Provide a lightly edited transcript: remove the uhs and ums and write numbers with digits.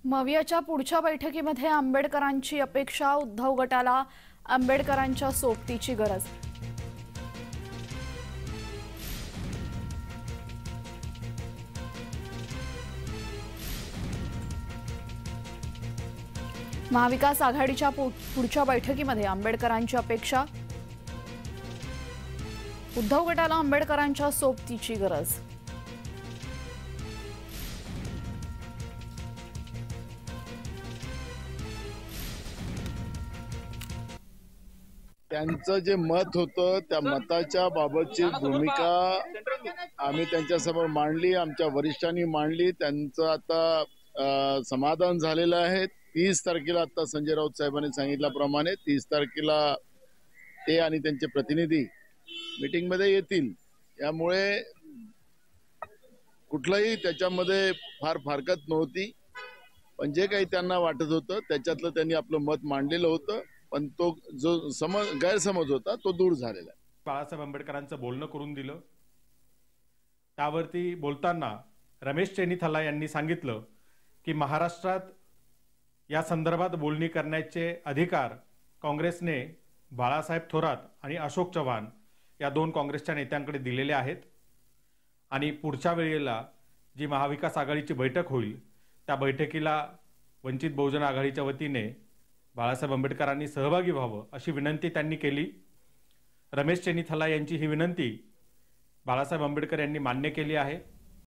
मवियाच्या पुढच्या बैठकीमध्ये आंबेडकरांची अपेक्षा, उद्धव गटाला आंबेडकरांच्या सोबतीची गरज। महाविकास आघाडीच्या पुढच्या बैठकीमध्ये आंबेडकरांची अपेक्षा, उद्धव गटाला आंबेडकरांच्या सोबतीची गरज। त्यांचं जे मत होतं त्या मताच्या बाबतची भूमिका आम्ही त्यांच्यासमोर मांडली, आमच्या वरिष्ठांनी मांडली। त्यांचं आता समाधान झालेलं आहे। 30 तारखेला आता संजय राऊत साहेबांनी सांगितल्याप्रमाणे 30 तारखेला ते आणि त्यांचे प्रतिनिधी मीटिंग मध्ये येतील। यामुळे कुठलाही त्याच्यामध्ये फार फारकत नव्हती, पण जे काही त्यांना वाटत होतं त्याच्यातलं त्यांनी आपलं मत मांडलेलं होतं, पण तो जो गैरसमज होता तो दूर झालेला आहे। बाळासाहेब आंबेडकरांचं बोलणं करून दिलं। त्यावरती बोलताना रमेश चेन्नीथला यांनी सांगितलं की महाराष्ट्रात या संदर्भात बोलणी करण्याचे अधिकार काँग्रेसने बाळासाहेब थोरात आणि अशोक चव्हाण या दोन काँग्रेसच्या नेत्यांकडे दिलेले आहेत आणि पुढच्या वेळेला जी महाविकास आघाडीची बैठक होईल त्या बैठकीला वंचित बहुजन आघाडीच्या वतीने बाळासाहेब आंबेडकरांनी सहभागी व्हावं अशी विनंती त्यांनी केली। रमेश चेन्नीथला यांची ही विनंती बाळासाहेब आंबेडकर यांनी मान्य केली आहे।